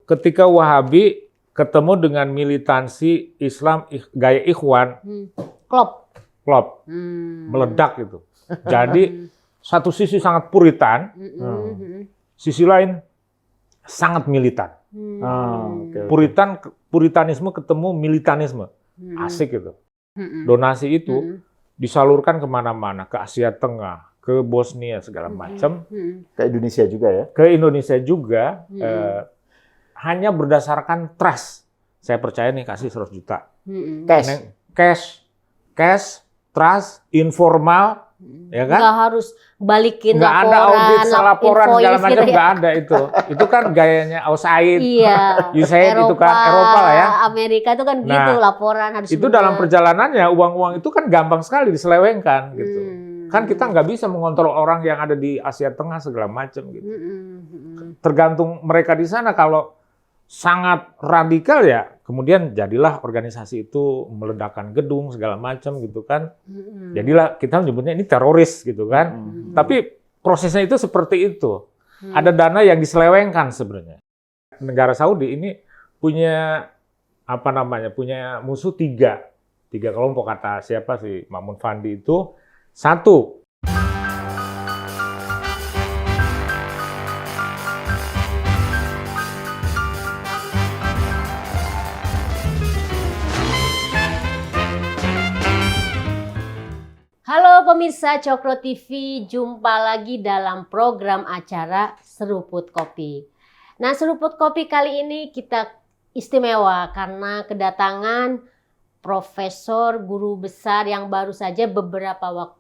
ketika Wahabi ketemu dengan militansi Islam gaya Ikhwan, klop, meledak itu. Jadi satu sisi sangat puritan, sisi lain sangat militan. Puritanisme ketemu militanisme, asik itu. Donasi itu disalurkan kemana-mana, ke Asia Tengah, ke Bosnia segala macam, ke Indonesia juga ya? Ke Indonesia juga, hanya berdasarkan trust. Saya percaya nih kasih 100 juta, cash, trust, informal. Ya kan? Nggak harus balikin nggak laporan, ada audit, laporan segala macam, gitu ya. nggak ada itu. Itu kan gayanya Ausaid, Iya, USAID itu kan Eropa lah ya. Amerika itu kan gitu, laporan harus itu benar. dalam perjalanannya uang-uang itu kan gampang sekali diselewengkan gitu. Kan kita nggak bisa mengontrol orang yang ada di Asia Tengah segala macam gitu. Tergantung mereka di sana. Kalau sangat radikal ya, kemudian jadilah organisasi itu meledakkan gedung segala macam gitu kan. Jadilah kita menyebutnya ini teroris gitu kan. Tapi prosesnya itu seperti itu. Ada dana yang diselewengkan sebenarnya. Negara Saudi ini punya punya musuh tiga kelompok, kata siapa sih Ma'mun Fandi itu. Satu, Halo pemirsa Cokro TV, jumpa lagi dalam program acara Seruput Kopi. Nah, Seruput Kopi kali ini kita istimewa karena kedatangan profesor guru besar yang baru saja beberapa waktu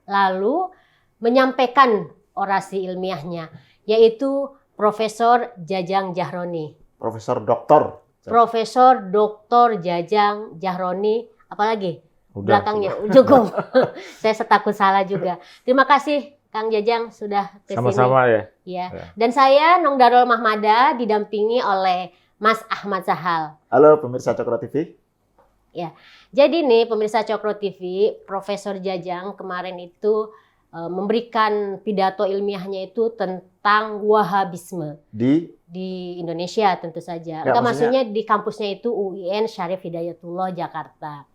lalu menyampaikan orasi ilmiahnya, yaitu Profesor Jajang Jahroni. Profesor Doktor. Profesor Dr. Jajang Jahroni, apalagi? udah, Belakangnya cukup. Saya setakut salah juga. Terima kasih Kang Jajang sudah kesini. sama-sama ya. Ya. Dan saya Nong Darul Mahmada didampingi oleh Mas Ahmad Sahal. Halo pemirsa Cokro TV. Ya. Jadi nih pemirsa Cokro TV, Profesor Jajang kemarin itu memberikan pidato ilmiahnya itu tentang Wahabisme di Indonesia tentu saja. Ya, maksudnya di kampusnya itu UIN Syarif Hidayatullah Jakarta.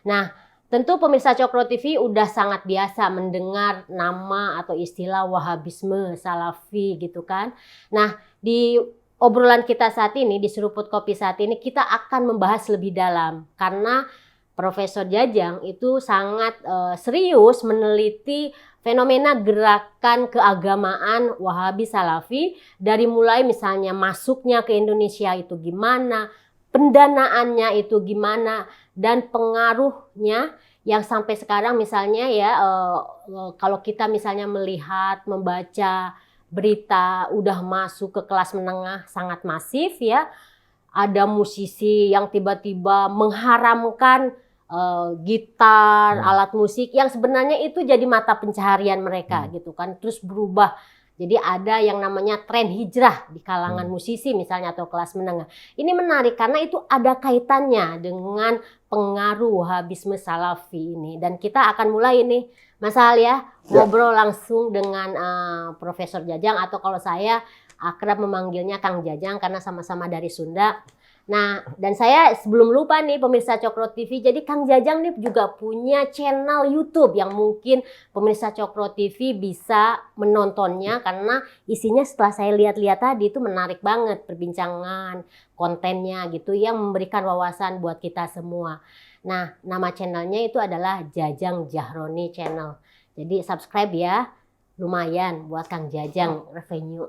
Nah, tentu pemirsa Cokro TV udah sangat biasa mendengar nama atau istilah Wahabisme, Salafi gitu kan. Nah, di obrolan kita saat ini, di Seruput Kopi saat ini, kita akan membahas lebih dalam. Karena Profesor Jajang itu sangat serius meneliti fenomena gerakan keagamaan Wahabi Salafi. Dari mulai misalnya masuknya ke Indonesia itu gimana, pendanaannya itu gimana, dan pengaruhnya yang sampai sekarang misalnya ya kalau kita misalnya melihat, membaca berita udah masuk ke kelas menengah sangat masif ya. Ada musisi yang tiba-tiba mengharamkan gitar, alat musik yang sebenarnya itu jadi mata pencaharian mereka gitu kan. Terus berubah. Jadi ada yang namanya tren hijrah di kalangan musisi misalnya atau kelas menengah. Ini menarik karena itu ada kaitannya dengan pengaruh Wahabisme Salafi ini. Dan kita akan mulai nih Mas Hal ya, ngobrol langsung dengan Profesor Jajang atau kalau saya akrab memanggilnya Kang Jajang karena sama-sama dari Sunda. Nah, dan saya sebelum lupa nih pemirsa Cokro TV, jadi Kang Jajang nih juga punya channel YouTube yang mungkin pemirsa Cokro TV bisa menontonnya karena isinya setelah saya lihat-lihat tadi itu menarik banget perbincangan, kontennya gitu yang memberikan wawasan buat kita semua. Nah, nama channelnya itu adalah Jajang Jahroni Channel. Jadi subscribe ya, lumayan buat Kang Jajang revenue.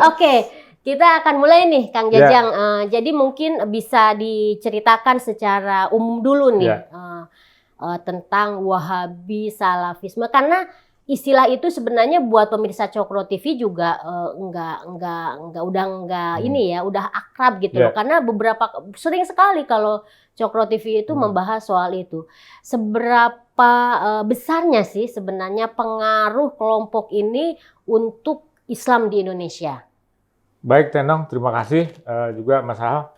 Oke. Kita akan mulai nih Kang Jajang. Jadi mungkin bisa diceritakan secara umum dulu nih tentang Wahabi Salafisme karena istilah itu sebenarnya buat pemirsa Cokro TV juga udah akrab gitu loh. Karena sering sekali kalau Cokro TV itu membahas soal itu. Seberapa besarnya sih sebenarnya pengaruh kelompok ini untuk Islam di Indonesia? Baik Tenong, terima kasih juga Mas Hal.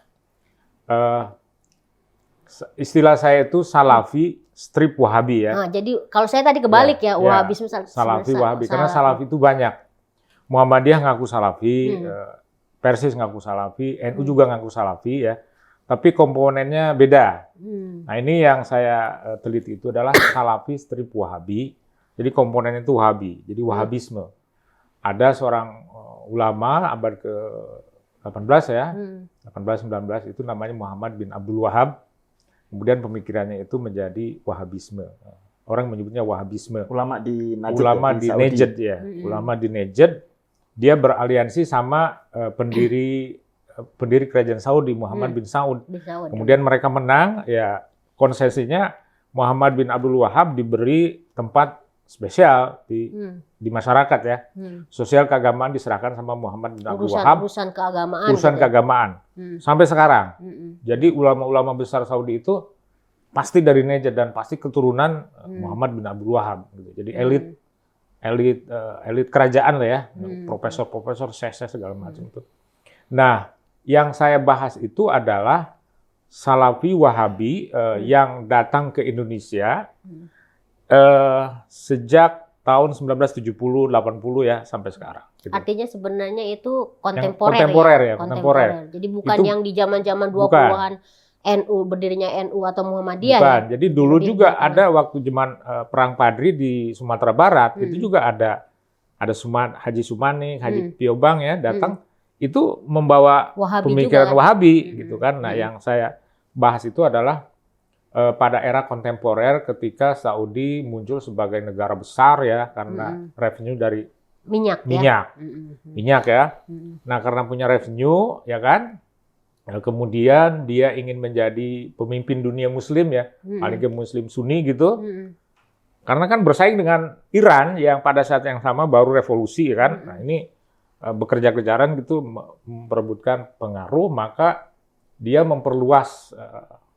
Istilah saya itu Salafi strip Wahabi ya. Nah, jadi kalau saya tadi kebalik ya Wahabisme Salafi Wahabi karena Salafi itu banyak. Muhammadiyah ngaku Salafi, Persis ngaku Salafi, NU juga ngaku Salafi ya. Tapi komponennya beda. Nah ini yang saya teliti itu adalah Salafi strip Wahabi. Jadi komponennya itu Wahabi, jadi Wahabisme. Ada seorang ulama abad ke-18 ya, 18-19 itu namanya Muhammad bin Abdul Wahab. Kemudian pemikirannya itu menjadi Wahabisme. Orang menyebutnya Wahabisme. Ulama di Najd. Ulama di Najd ya. Ulama di Najd. Dia beraliansi sama pendiri kerajaan Saudi, Muhammad bin Saud. Kemudian mereka menang, ya konsesinya Muhammad bin Abdul Wahab diberi tempat spesial di masyarakat ya. Sosial keagamaan diserahkan sama Muhammad bin Abdul Wahab. Urusan keagamaan. Urusan gitu. keagamaan. Sampai sekarang. Jadi ulama-ulama besar Saudi itu pasti dari Najd dan pasti keturunan Muhammad bin Abdul Wahab. Gitu. Jadi elit kerajaan lah ya. Profesor-profesor, syekh segala macam itu. Nah, yang saya bahas itu adalah Salafi Wahabi yang datang ke Indonesia sejak tahun 1970-80 ya sampai sekarang. Gitu. Artinya sebenarnya itu kontemporer ya. Kontemporer. Jadi bukan itu, yang di zaman-zaman 20-an NU, berdirinya NU atau Muhammadiyah. Bukan. Ya? Jadi dulu juga ada waktu zaman Perang Padri di Sumatera Barat, itu juga ada Haji Sumani, Haji Piobang ya datang. Itu membawa Wahabi pemikiran juga, Wahabi gitu kan. Nah, yang saya bahas itu adalah pada era kontemporer ketika Saudi muncul sebagai negara besar ya karena revenue dari minyak ya. Nah, karena punya revenue ya kan. Kemudian dia ingin menjadi pemimpin dunia muslim ya, paling ke muslim Sunni gitu. Karena kan bersaing dengan Iran yang pada saat yang sama baru revolusi kan. Nah, ini bekerja-kejaran gitu memperebutkan pengaruh, maka dia memperluas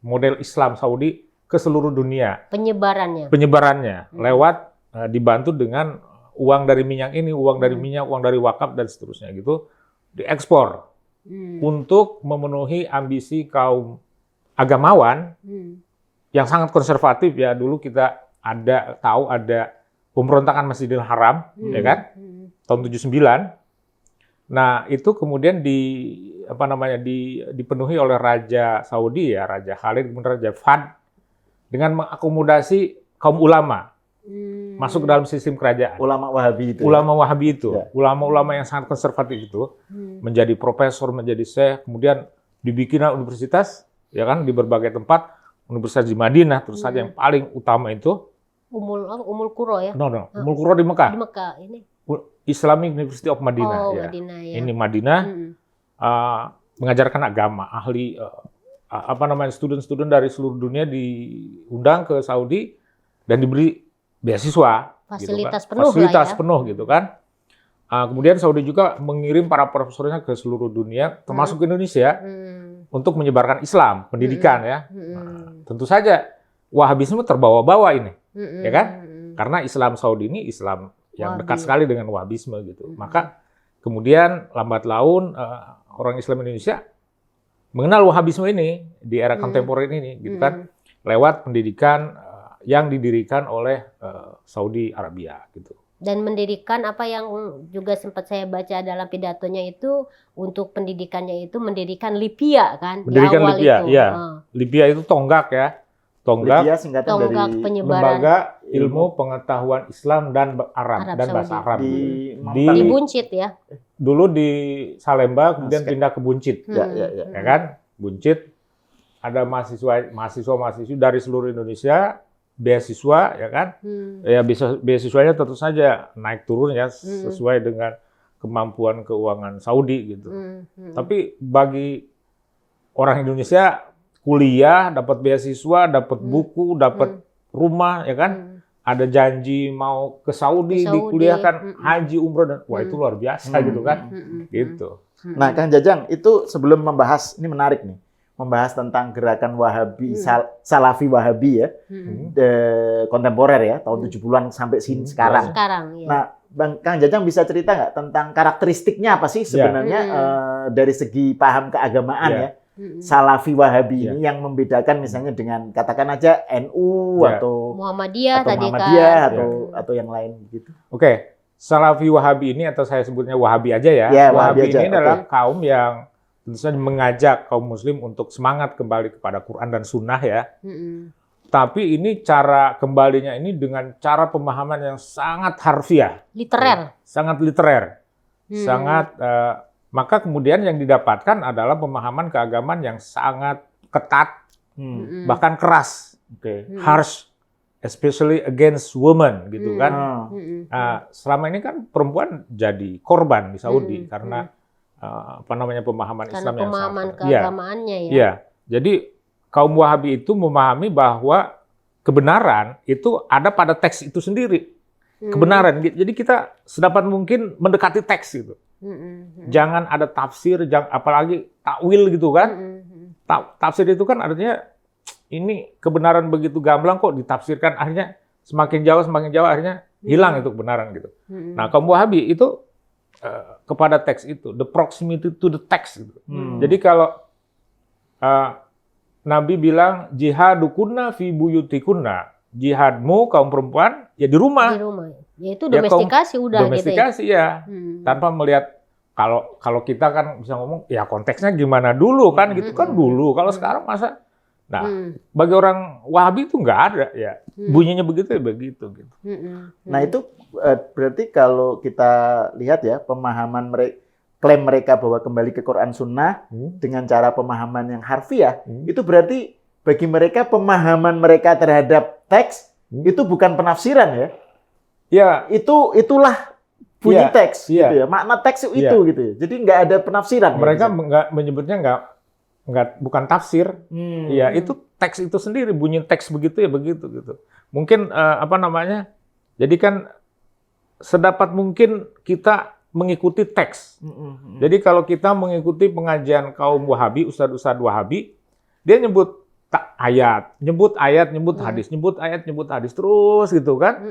model Islam Saudi ke seluruh dunia. Penyebarannya lewat dibantu dengan uang dari minyak ini, uang dari minyak, uang dari wakaf dan seterusnya gitu diekspor untuk memenuhi ambisi kaum agamawan yang sangat konservatif ya. Dulu kita tahu ada pemberontakan Masjidil Haram ya kan tahun 79. Nah, itu kemudian dipenuhi oleh Raja Saudi ya, Raja Khalid, kemudian Raja Fahd dengan mengakomodasi kaum ulama masuk ke dalam sistem kerajaan. Ulama Wahabi itu. Ulama Wahabi itu, ulama-ulama yang sangat konservatif itu menjadi profesor, menjadi syekh, kemudian dibikinlah universitas ya kan di berbagai tempat, universitas di Madinah, terus saja yang paling utama itu Ummul Qura ya. Ummul Qura di Mekah. Di Mekah ini. Islamic University of Madinah ya. Madinah, ya. Ini Madinah mengajarkan agama, ahli student-student dari seluruh dunia diundang ke Saudi dan diberi beasiswa fasilitas gitu kan. Fasilitas penuh gitu kan. Kemudian Saudi juga mengirim para profesornya ke seluruh dunia termasuk Indonesia untuk menyebarkan Islam, pendidikan ya. Nah, tentu saja Wahabisme terbawa-bawa ini. Ya kan? Karena Islam Saudi ini Islam yang dekat sekali dengan Wahabisme gitu. Maka kemudian lambat laun orang Islam Indonesia mengenal Wahabisme ini di era kontemporer ini gitu kan lewat pendidikan yang didirikan oleh Saudi Arabia gitu. Dan mendirikan apa yang juga sempat saya baca dalam pidatonya itu untuk pendidikannya itu mendirikan Lipia kan mendirikan di awal Lipia, itu. Ya. Lipia itu tonggak ya. Tonggak dari Lembaga Ilmu Pengetahuan Islam dan Arab dan Bahasa Arab di Buncit ya. Dulu di Salemba kemudian pindah ke Buncit. Ya kan? Buncit ada mahasiswa-mahasiswi dari seluruh Indonesia beasiswa ya kan. Ya beasiswanya tentu saja naik turun ya sesuai dengan kemampuan keuangan Saudi gitu. Tapi bagi orang Indonesia kuliah, dapat beasiswa, dapat buku, dapat rumah, ya kan? Ada janji mau ke Saudi, dikuliahkan haji, umroh, dan wah itu luar biasa gitu kan? Gitu. Nah, Kang Jajang, itu sebelum membahas, ini menarik nih, membahas tentang gerakan Wahabi, Salafi Wahabi ya, kontemporer ya, tahun 70-an sampai sini sekarang. Ya. Nah, Kang Jajang bisa cerita nggak tentang karakteristiknya apa sih sebenarnya dari segi paham keagamaan ya? Salafi Wahabi ini yang membedakan misalnya dengan katakan aja NU atau Muhammadiyah atau yang lain gitu. Oke. Salafi Wahabi ini, atau saya sebutnya Wahabi aja ya. Ya, Wahabi Wahabi aja, ini oke. adalah kaum yang tentu saja mengajak kaum muslim untuk semangat kembali kepada Quran dan Sunnah ya. Tapi ini cara kembalinya ini dengan cara pemahaman yang sangat harfiah. Literer. Sangat literer. Sangat, maka kemudian yang didapatkan adalah pemahaman keagamaan yang sangat ketat, bahkan keras. Harsh, especially against women, gitu kan. Nah, selama ini kan perempuan jadi korban di Saudi karena pemahaman Karena Islam yang pemahaman sangat keagamaannya ya. Iya, jadi kaum Wahabi itu memahami bahwa kebenaran itu ada pada teks itu sendiri. Kebenaran. Jadi kita sedapat mungkin mendekati teks gitu. Jangan ada tafsir, apalagi takwil gitu kan. Tafsir itu kan artinya ini kebenaran begitu gamblang kok ditafsirkan, akhirnya semakin jauh akhirnya hilang itu kebenaran gitu. Nah, kaum Wahabi itu kepada teks itu, the proximity to the text gitu. Jadi kalau Nabi bilang jihadukunna fi buyutikunna, jihadmu kaum perempuan ya di rumah. Di rumah. Ya itu domestikasi udah domestikasi gitu ya. Tanpa melihat kalau kita kan bisa ngomong ya konteksnya gimana dulu kan gitu kan dulu. Kalau sekarang masa bagi orang Wahabi itu nggak ada ya. Bunyinya begitu ya begitu gitu. Nah, itu berarti kalau kita lihat ya pemahaman mereka, klaim mereka bahwa kembali ke Quran Sunnah dengan cara pemahaman yang harfiah, itu berarti bagi mereka pemahaman mereka terhadap teks itu bukan penafsiran ya. Ya, itulah bunyi teks iya. gitu ya. Makna teks itu gitu ya. Jadi nggak ada penafsiran. Mereka ya, nggak menyebutnya bukan tafsir. Iya, itu teks itu sendiri, bunyi teks begitu ya begitu gitu. Mungkin jadi kan sedapat mungkin kita mengikuti teks. Jadi kalau kita mengikuti pengajian kaum Wahabi, ustadz-ustadz Wahabi, dia nyebut ayat, nyebut hadis, nyebut ayat, nyebut hadis terus gitu kan.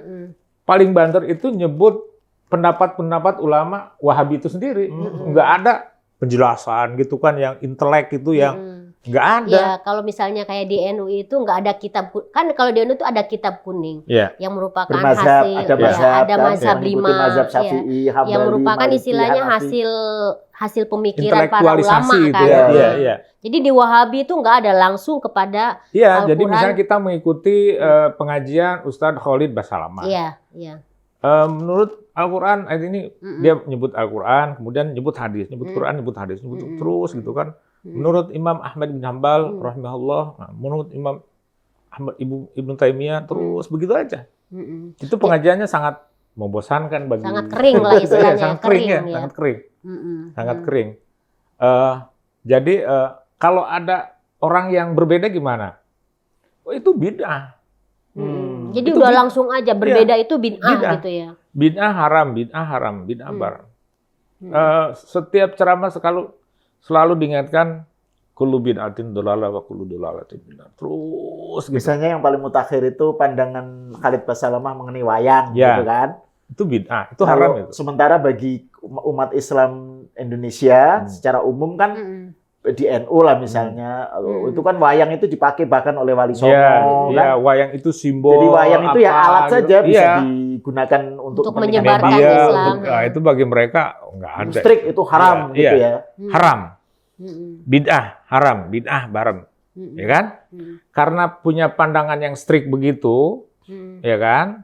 Paling banter itu nyebut pendapat-pendapat ulama Wahabi itu sendiri. Nggak ada penjelasan gitu kan yang intelek itu yang nggak ada. Ya, kalau misalnya kayak di NU itu nggak ada kitab, kan kalau di NU itu ada kitab kuning yang merupakan bermazhab, hasil ada mazhab kan, 5 mazhab Syafi'i, Hambali, yang merupakan Maliki, istilahnya Hanafi. hasil pemikiran para ulama Intelektualisasi kan. gitu ya. Jadi di Wahabi itu nggak ada langsung kepada Iya, jadi Al-Quran. misalnya kita mengikuti pengajian Ustadz Khalid Basalamah. Iya. Menurut Al-Quran, ayat ini dia nyebut Al-Quran, kemudian nyebut hadis, nyebut Quran, nyebut hadis, nyebut terus gitu kan. Menurut Imam Ahmad bin Hanbal, rahimahullah, menurut Imam Ahmad Ibnu Taimiyah, terus begitu aja. Itu pengajiannya sangat membosankan bagi. Sangat kering lah istilahnya. Sangat kering ya, sangat kering. Sangat kering. Jadi kalau ada orang yang berbeda gimana? Oh, itu bid'ah. Jadi Itu udah langsung aja berbeda itu bid'ah gitu ya. Bid'ah haram, bid'ah bar. Setiap ceramah selalu diingatkan kullu bid'atin dhalalah wa kullu dhalalatin finnar. Terus gitu. Misalnya yang paling mutakhir itu pandangan Khalid Basalamah mengenai wayang Ya. gitu kan. Itu bid'ah, itu haram itu. Sementara bagi umat Islam Indonesia secara umum kan di NU lah misalnya, itu kan wayang itu dipakai bahkan oleh Wali Songo kan. Wayang itu simbol. Jadi wayang itu ya alat gitu. saja bisa digunakan untuk menyebarkan media, Islam. Itu bagi mereka nggak ada. Strik itu haram gitu ya. Haram. Bid'ah, haram, bid'ah bareng. Ya kan? Karena punya pandangan yang strict begitu, ya kan?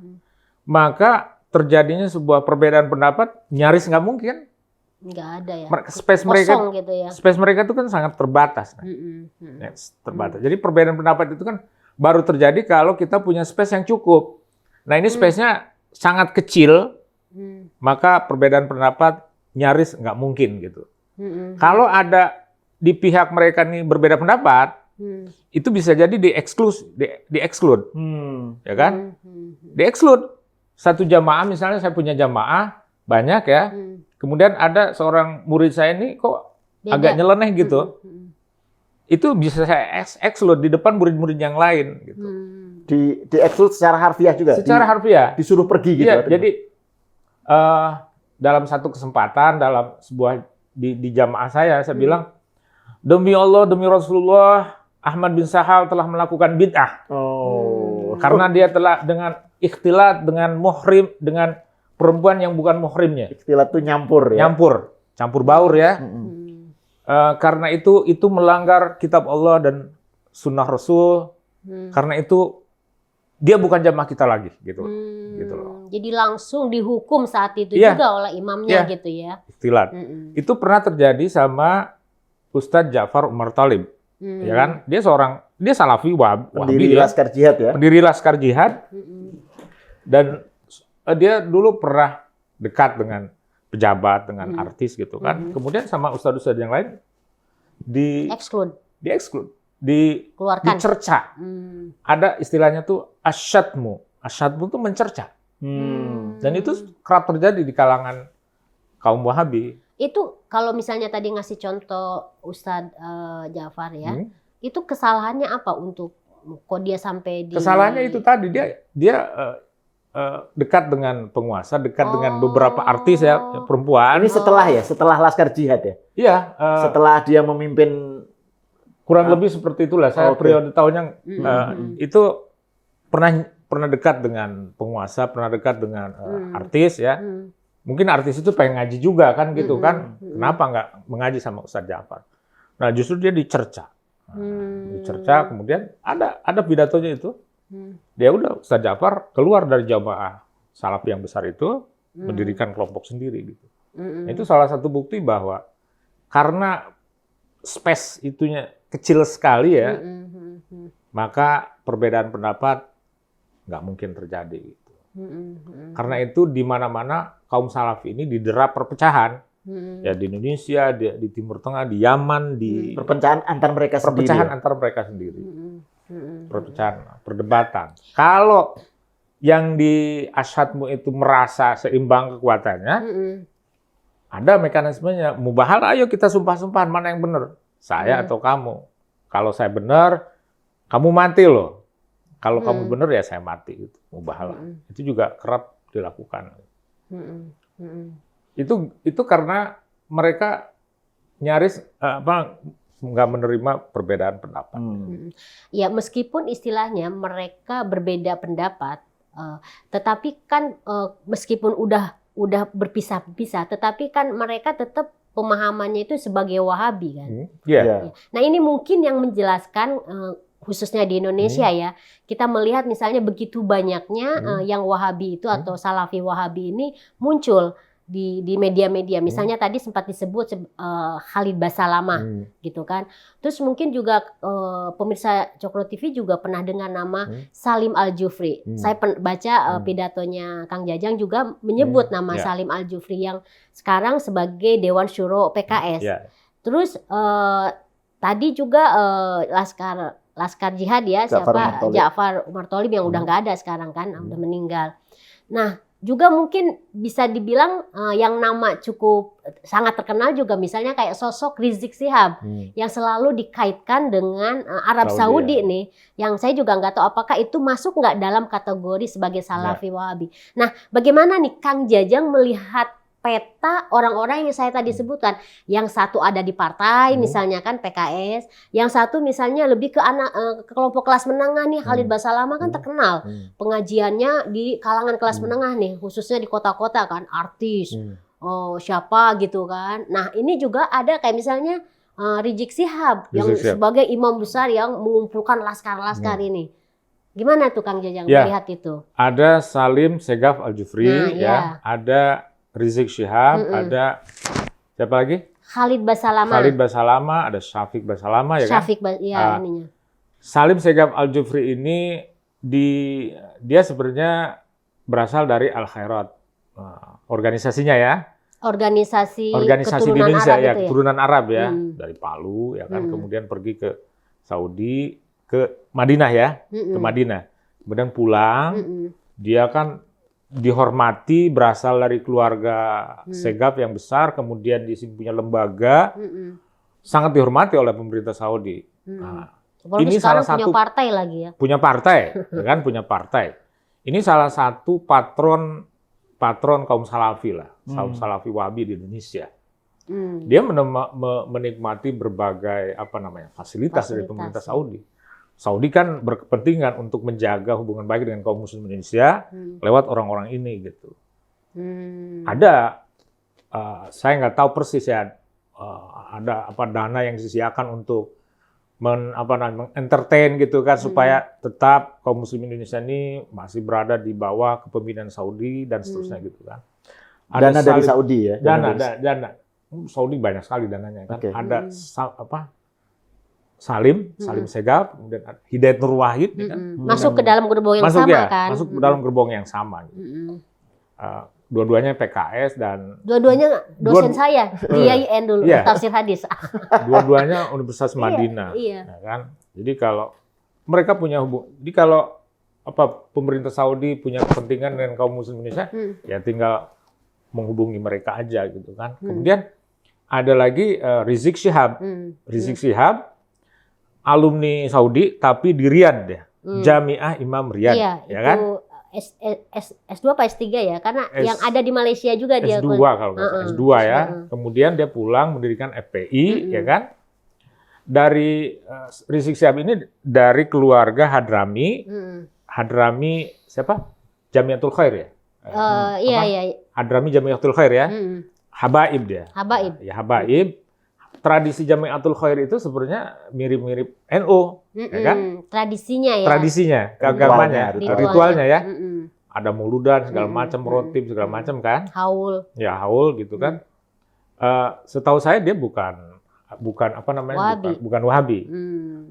Maka terjadinya sebuah perbedaan pendapat nyaris nggak mungkin. Nggak ada ya. Space Kosong gitu ya. Space mereka itu kan sangat terbatas. Terbatas. Jadi perbedaan pendapat itu kan baru terjadi kalau kita punya space yang cukup. Nah, ini space-nya sangat kecil, maka perbedaan pendapat nyaris nggak mungkin gitu. Kalau ada di pihak mereka nih berbeda pendapat, itu bisa jadi di-exclude, ya kan? Di-exclude. Satu jamaah misalnya, saya punya jamaah banyak ya, kemudian ada seorang murid saya ini kok agak nyeleneh gitu, itu bisa saya exclude di depan murid-murid yang lain gitu. Di-exclude secara harfiah juga? Secara harfiah. Disuruh pergi gitu? Iya, jadi dalam satu kesempatan, dalam sebuah di jamaah saya bilang, demi Allah, demi Rasulullah, Ahmad bin Sahal telah melakukan bid'ah. Karena dia telah dengan ikhtilat, dengan muhrim, dengan perempuan yang bukan muhrimnya. Ikhtilat itu nyampur ya. Campur baur ya. Mm-mm. Karena itu melanggar kitab Allah dan sunnah Rasul. Karena itu dia bukan jamaah kita lagi, gitu loh. Jadi langsung dihukum saat itu Iya. juga oleh imamnya Iya. gitu ya. Ikhtilat. Itu pernah terjadi sama Ustadz Ja'far Umar Thalib, ya kan? Dia Salafi Wahabi, Pendiri ya. Laskar Jihad ya. Pendiri Laskar Jihad, dan dia dulu pernah dekat dengan pejabat, dengan artis gitu kan. Kemudian sama ustadz-ustadz yang lain Exclude, di-exclude, keluarkan. dicerca. Ada istilahnya tuh asyadmu. Asyadmu tuh mencerca. Dan itu kerap terjadi di kalangan kaum Wahabi. Itu kalau misalnya tadi ngasih contoh Ustadz Ja'far ya, itu kesalahannya apa untuk kok dia sampai di... Kesalahannya itu tadi, dia dekat dengan penguasa, dekat dengan beberapa artis ya, perempuan. Ini setelah Laskar Jihad ya. Iya, Setelah dia memimpin kurang lebih seperti itulah. Saya Oke. periode tahunnya itu pernah dekat dengan penguasa, pernah dekat dengan artis ya. Mungkin artis itu pengen ngaji juga kan gitu kan. Kenapa nggak mengaji sama Ustadz Ja'far? Nah, justru dia dicerca. Dicerca, kemudian ada pidatonya itu. Dia udah Ustadz Ja'far keluar dari jamaah Salafi yang besar itu, mendirikan kelompok sendiri gitu. Nah, itu salah satu bukti bahwa karena space itunya kecil sekali ya, maka perbedaan pendapat nggak mungkin terjadi gitu. Karena itu di mana-mana kaum Salafi ini didera perpecahan. Ya di Indonesia, di Timur Tengah, di Yaman, di perpecahan antar mereka sendiri. perpecahan antar mereka sendiri. Perpecahan, perdebatan. Kalau yang di asyadmu itu merasa seimbang kekuatannya, ada mekanismenya. Mubahal, ayo kita sumpah-sumpahan mana yang benar, saya atau kamu. Kalau saya benar, kamu mati loh. Kalau kamu benar ya saya mati. Gitu. Mubahal. Itu juga kerap dilakukan. Itu karena mereka nyaris nggak menerima perbedaan pendapat. Ya meskipun istilahnya mereka berbeda pendapat, tetapi kan meskipun udah berpisah-pisah, tetapi kan mereka tetap pemahamannya itu sebagai Wahabi kan. Iya. Nah ini mungkin yang menjelaskan khususnya di Indonesia ya, kita melihat misalnya begitu banyaknya yang Wahabi itu atau Salafi Wahabi ini muncul di media-media. Misalnya tadi sempat disebut Khalid Basalamah gitu kan. Terus mungkin juga pemirsa Cokro TV juga pernah dengar nama Salim Al-Jufri. Saya baca pidatonya Kang Jajang juga menyebut nama Salim Al-Jufri yang sekarang sebagai Dewan Syuro PKS. Terus tadi juga Laskar Jihad ya, Ja'far Umar Thalib yang udah nggak ada sekarang kan, udah meninggal. Nah, juga mungkin bisa dibilang yang nama cukup sangat terkenal juga misalnya kayak sosok Rizik Syihab yang selalu dikaitkan dengan Arab Saudi nih, yang saya juga nggak tahu apakah itu masuk nggak dalam kategori sebagai Salafi Wahabi. Nah, bagaimana nih Kang Jajang melihat peta orang-orang yang saya tadi sebutkan, yang satu ada di partai misalnya kan PKS, yang satu misalnya lebih ke ke kelompok kelas menengah nih, Khalid Basalamah kan terkenal pengajiannya di kalangan kelas menengah nih, khususnya di kota-kota kan, artis, siapa gitu kan. Nah ini juga ada kayak misalnya Rizik Syihab yang sebagai imam besar yang mengumpulkan laskar-laskar ini. Gimana tuh Kang Jajang melihat itu? Ada Salim Segaf Al-Jufri, ada Rizik Syihab, ada siapa lagi? Khalid Basalamah, ada Syafiq Basalamah ya kan? Ininya. Salim Segaf Al-Jufri ini dia sebenarnya berasal dari Al Khairat, organisasinya ya. Organisasi di Indonesia Arab ya, itu keturunan Arab ya, dari Palu ya kan, kemudian pergi ke Saudi, ke Madinah ya, ke Madinah. Kemudian pulang, dia kan dihormati, berasal dari keluarga Segaf yang besar, kemudian di sini punya lembaga, sangat dihormati oleh pemerintah Saudi. Nah, ini salah satu punya partai lagi ya. Punya partai, kan punya partai. Ini salah satu patron kaum Salafi lah, kaum Salafi Wahabi di Indonesia. Dia menikmati berbagai fasilitas dari pemerintah Saudi. Saudi kan berkepentingan untuk menjaga hubungan baik dengan kaum muslim Indonesia lewat orang-orang ini gitu. Ada, saya nggak tahu persis ya, ada dana yang disediakan untuk entertain gitu kan, supaya tetap kaum muslim Indonesia ini masih berada di bawah kepemimpinan Saudi dan seterusnya gitu kan. Dana dari Saudi ya? Dana. Saudi banyak sekali dananya kan. Okay. Ada Salim Segaf, kemudian Hidayat Nur Wahid, ya kan? Masuk ke dalam gerbong yang sama kan? Masuk ke dalam gerbong yang sama. Gitu. Dua-duanya PKS dan dua-duanya dosen saya di IAIN dulu, tafsir hadis. Dua-duanya Universitas Madinah, iya. Ya kan? Jadi kalau mereka punya jadi kalau pemerintah Saudi punya kepentingan dengan kaum muslim Indonesia, ya tinggal menghubungi mereka aja gitu kan. Kemudian ada lagi Rizik Syihab. Rizik Syihab alumni Saudi tapi di Riyadh ya. Jamiah Imam Riyadh, iya, ya kan? S2 apa S3 ya? Karena yang ada di Malaysia juga dia. S2 kalau nggak salah, S2 ya. Kemudian dia pulang mendirikan FPI, ya kan? Dari Rizik Syihab ini dari keluarga Hadrami. Hadrami siapa? Jamiatul Khair ya? Iya. Hadrami Jamiatul Khair ya? Habaib dia. Habaib. Ya, Habaib. Tradisi Jamiatul Khair itu sebenarnya mirip-mirip NU, ya kan? Tradisinya ya. Tradisinya, keagamannya, ritualnya ya. Ada muludan segala macam, rotib segala macam kan? Haul. Ya, haul gitu kan. Setahu saya dia bukan Wahabi. bukan Wahabi.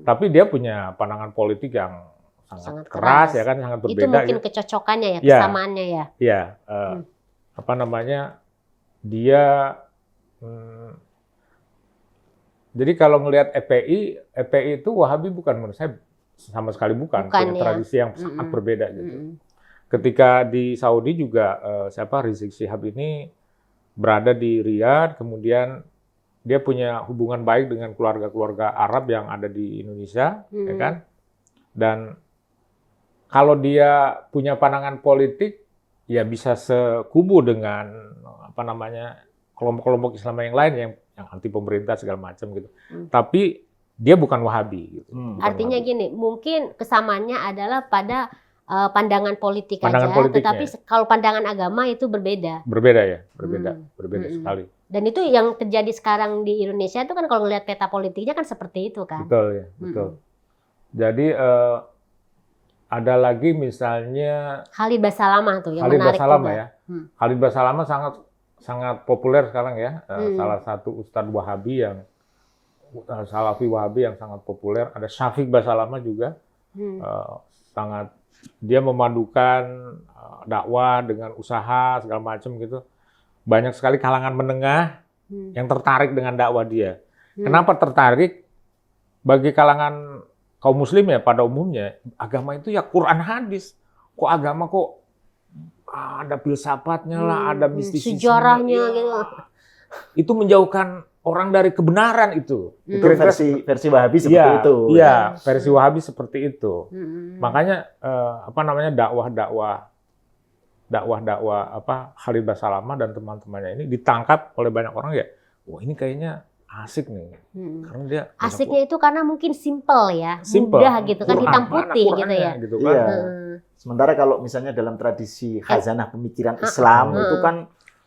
Tapi dia punya pandangan politik yang sangat keras ya kan, sangat berbeda. Itu mungkin gitu. kecocokannya ya, kesamaannya ya. Iya, dia jadi kalau ngelihat EPI itu Wahabi bukan, menurut saya sama sekali bukan punya tradisi yang sangat berbeda gitu. Ketika di Saudi juga Rizik Syihab ini berada di Riyadh, kemudian dia punya hubungan baik dengan keluarga-keluarga Arab yang ada di Indonesia, ya kan? Dan kalau dia punya pandangan politik, ya bisa sekubu dengan kelompok-kelompok Islam yang lain yang anti pemerintah segala macam gitu. Tapi dia bukan Wahabi gitu. Artinya gini, mungkin kesamaannya adalah pada pandangan politik aja, tetapi kalau pandangan agama itu berbeda. Berbeda sekali. Dan itu yang terjadi sekarang di Indonesia itu kan kalau ngelihat peta politiknya kan seperti itu kan. Betul ya, betul. Jadi ada lagi misalnya Khalid Basalamah tuh yang Khalid menarik Basalamah juga. ya. Khalid Basalamah sangat populer sekarang ya. Salah satu ustadz Wahabi yang Salafi Wahabi yang sangat populer. Ada Syafiq Basalamah juga. Dia memadukan dakwah dengan usaha segala macam gitu. Banyak sekali kalangan menengah yang tertarik dengan dakwah dia. Kenapa tertarik? Bagi kalangan kaum muslim ya pada umumnya, agama itu ya Quran hadis. Kok agama ada filsafatnya lah, ada mistisisme. Sejarahnya gitu. Itu menjauhkan orang dari kebenaran itu. Itu versi Wahabi seperti itu. Iya, versi Wahabi seperti itu. Makanya dakwah Khalid Basalamah dan teman-temannya ini ditangkap oleh banyak orang ya. Wah, ini kayaknya asik nih. Karena dia asiknya itu karena mungkin simple ya, mudah gitu kan, hitam putih gitu ya. Gitu kan. Iya. Sementara kalau misalnya dalam tradisi khazanah pemikiran Islam itu kan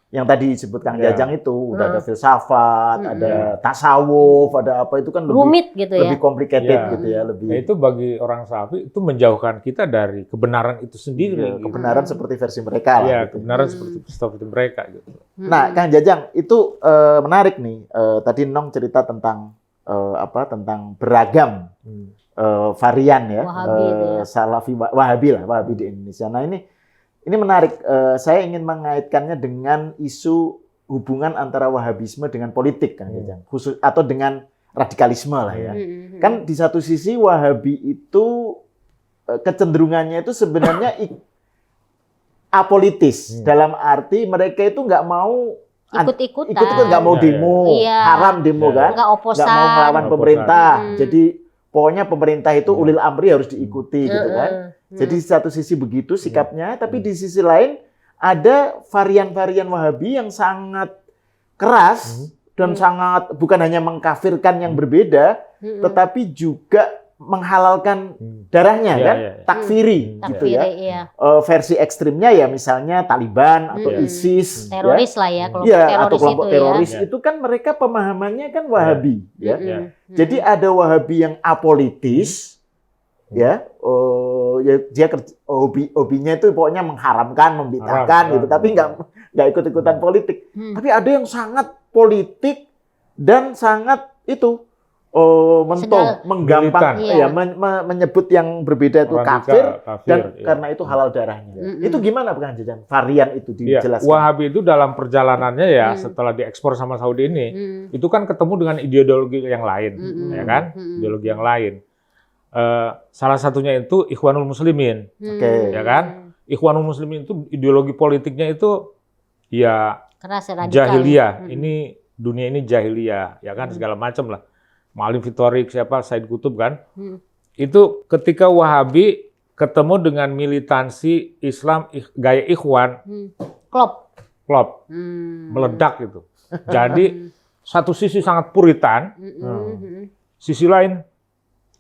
yang tadi disebut Kang Jajang itu udah ada filsafat, ada tasawuf, ada apa itu kan lebih rumit gitu ya. Lebih complicated gitu ya, lebih. Nah, itu bagi orang Salafi itu menjauhkan kita dari kebenaran itu sendiri. Kebenaran seperti versi mereka lah. Iya, gitu. kebenaran seperti mereka gitu. Nah, Kang Jajang itu menarik nih. Tadi Nong cerita tentang tentang beragam varian ya, Salafi Wahabi di Indonesia. Nah, ini menarik. Saya ingin mengaitkannya dengan isu hubungan antara Wahabisme dengan politik, Kang Jajang. Khusus atau dengan radikalisme lah ya. Kan di satu sisi Wahabi itu kecenderungannya itu sebenarnya apolitis. Dalam arti mereka itu nggak mau ikut-ikutan, nggak mau demo, haram demo kan, nggak mau melawan pemerintah. Jadi pokoknya pemerintah itu ulil amri harus diikuti gitu kan. Jadi di satu sisi begitu sikapnya, tapi di sisi lain ada varian-varian Wahabi yang sangat keras dan sangat bukan hanya mengkafirkan yang berbeda, tetapi juga menghalalkan darahnya kan, takfiri gitu ya. Iya. Versi ekstrimnya ya misalnya Taliban atau ISIS, teroris lah ya, kelompok ya, teroris atau kelompok itu teroris ya. itu kan mereka pemahamannya kan Wahabi, ya. Jadi Mm-mm. ada Wahabi yang apolitis, ya, dia hobinya itu pokoknya mengharamkan, membid'ahkan gitu, tapi nggak ikut-ikutan politik. Tapi ada yang sangat politik dan sangat itu menggampang, Iya. menyebut yang berbeda itu kafir dan iya. karena itu halal darahnya. Itu gimana Kang Jajan? Varian itu dijelaskan. Wahabi itu dalam perjalanannya ya setelah diekspor sama Saudi ini, itu kan ketemu dengan ideologi yang lain, ya kan? Ideologi yang lain. Salah satunya itu Ikhwanul Muslimin, ya kan? Ikhwanul Muslimin itu ideologi politiknya itu ya keras, radikal. jahiliyah. Ini dunia ini jahiliyah, ya kan? Segala macam lah. Ma'alim Fitorik, siapa, Said Qutb kan. Itu ketika Wahabi ketemu dengan militansi Islam gaya ikhwan, klop, meledak gitu. Jadi satu sisi sangat puritan, sisi lain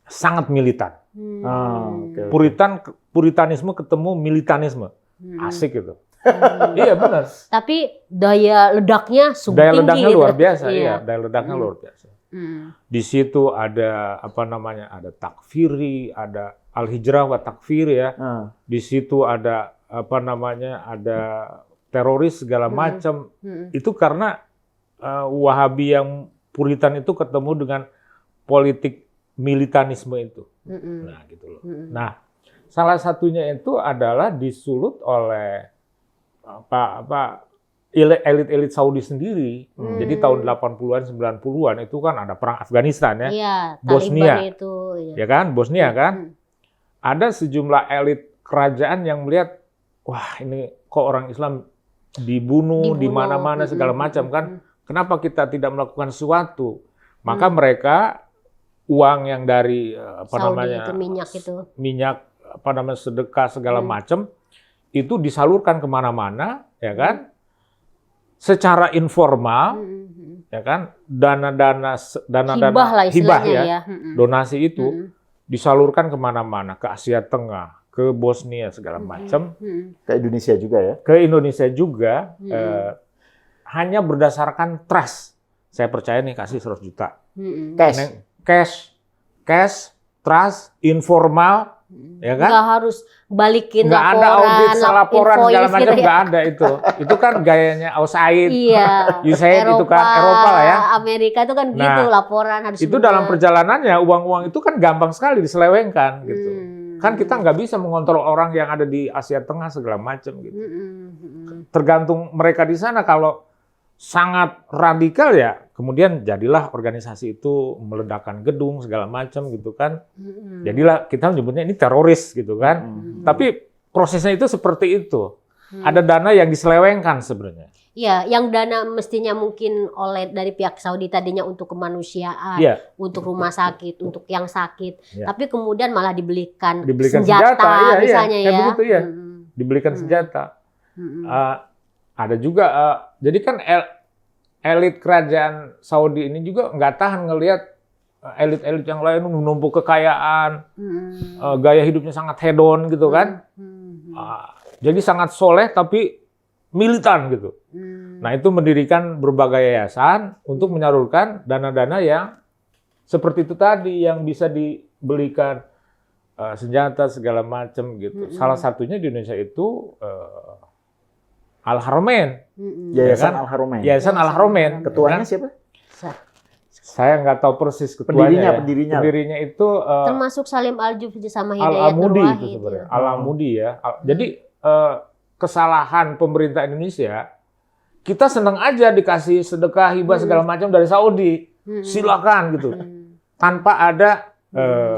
sangat militan. Puritanisme ketemu militanisme, asik gitu. Iya benar. Tapi daya ledaknya sungguh Daya tinggi ledaknya gitu. luar biasa, Iya. iya. Daya ledaknya luar biasa. Di situ ada ada takfiri, ada al-hijrah wa takfir ya. Di situ ada ada teroris segala macam. Itu karena Wahabi yang puritan itu ketemu dengan politik militanisme itu. Nah, gitu loh. Nah, salah satunya itu adalah disulut oleh elit-elit Saudi sendiri. Jadi tahun 80-an, 90-an itu kan ada perang Afghanistan ya. Iya, Bosnia. Taliban itu. Iya. Ya kan, Bosnia kan. Ada sejumlah elit kerajaan yang melihat, wah ini kok orang Islam dibunuh di mana-mana segala macam kan. Kenapa kita tidak melakukan sesuatu? Maka mereka uang yang dari Saudi itu minyak itu. Minyak sedekah segala macam itu disalurkan kemana-mana, ya kan? Secara informal, ya kan, dana Hibah lah istilahnya ya. Donasi itu disalurkan kemana-mana, ke Asia Tengah, ke Bosnia segala macam, ke Indonesia juga ya. Ke Indonesia juga, hanya berdasarkan trust. Saya percaya nih kasih 100 juta, cash, trust, informal. Ya kan? Nggak harus balikin nggak laporan, ada audit, laporan segala macam gitu ya. nggak ada itu. Itu kan gayanya Ausaid, Iya. USAID itu kan Eropa lah ya. Amerika itu kan gitu laporan harus. Itu dalam perjalanannya uang-uang itu kan gampang sekali diselewengkan gitu. Kan kita nggak bisa mengontrol orang yang ada di Asia Tengah segala macam gitu. Tergantung mereka di sana. Kalau sangat radikal ya, kemudian jadilah organisasi itu meledakkan gedung segala macam gitu kan. Jadilah kita menyebutnya ini teroris gitu kan. Tapi prosesnya itu seperti itu. Ada dana yang diselewengkan sebenarnya. Iya, yang dana mestinya mungkin oleh dari pihak Saudi tadinya untuk kemanusiaan, untuk rumah sakit, untuk yang sakit. Tapi kemudian malah dibelikan senjata misalnya ya. Begitu ya. Dibelikan senjata. Ada juga, jadi kan elit kerajaan Saudi ini juga nggak tahan ngelihat elit-elit yang lain menumpuk kekayaan, gaya hidupnya sangat hedon gitu kan. Jadi sangat soleh tapi militan gitu. Nah itu mendirikan berbagai yayasan untuk menyalurkan dana-dana yang seperti itu tadi, yang bisa dibelikan senjata segala macam gitu. Salah satunya di Indonesia itu Al-Haramain. Yayasan kan? Al-Haramain. Yayasan Al-Haramain. Ketuanya siapa? Saya nggak tahu persis ketuanya. Pendirinya itu termasuk Salim Al-Jufri sama Hidayat Al-Amudi Nurwahid itu sebenarnya. Al-Amudi ya. Jadi kesalahan pemerintah Indonesia, kita senang aja dikasih sedekah, hibah segala macam dari Saudi. Silakan gitu. Tanpa ada